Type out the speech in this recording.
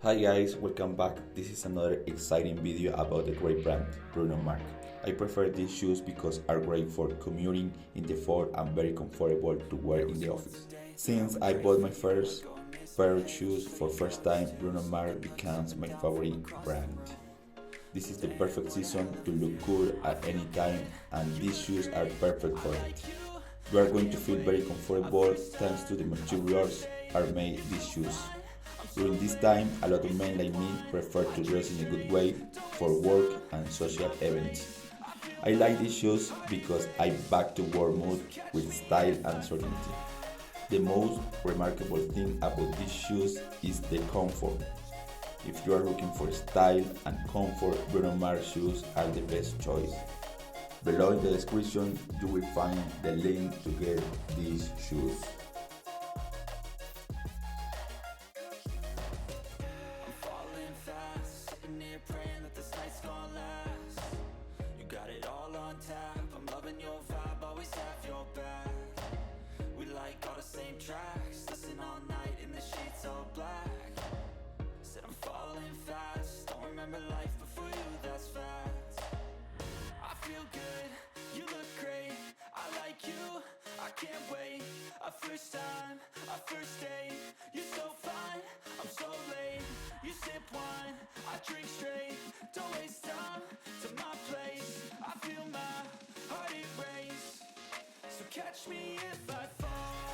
Hi guys, welcome back. This is another exciting video about the great brand Bruno Marc. I prefer these shoes because are great for commuting in the fall and very comfortable to wear in the office. Since I bought my first pair of shoes for first time, Bruno Marc becomes my favorite brand. This is the perfect season to look cool at any time and these shoes are perfect for it. You are going to feel very comfortable thanks to the materials are made these shoes. During this time, a lot of men like me prefer to dress in a good way for work and social events. I like these shoes because I back to work mood with style and certainty. The most remarkable thing about these shoes is the comfort. If you are looking for style and comfort, Bruno Mars shoes are the best choice. Below in the description, you will find the link to get these shoes. Praying that this night's gonna last. You got it all on tap. I'm loving your vibe, always have your back. We like all the same tracks. Listen all night in the sheets all black. Said I'm falling fast. Don't remember life before you, that's facts. I feel good, you look great. I like you, I can't wait. A first time, a first date. You're so fine, I'm so late. You sip wine, I drink straight. Don't waste time to my place. I feel my heart erase. So catch me if I fall.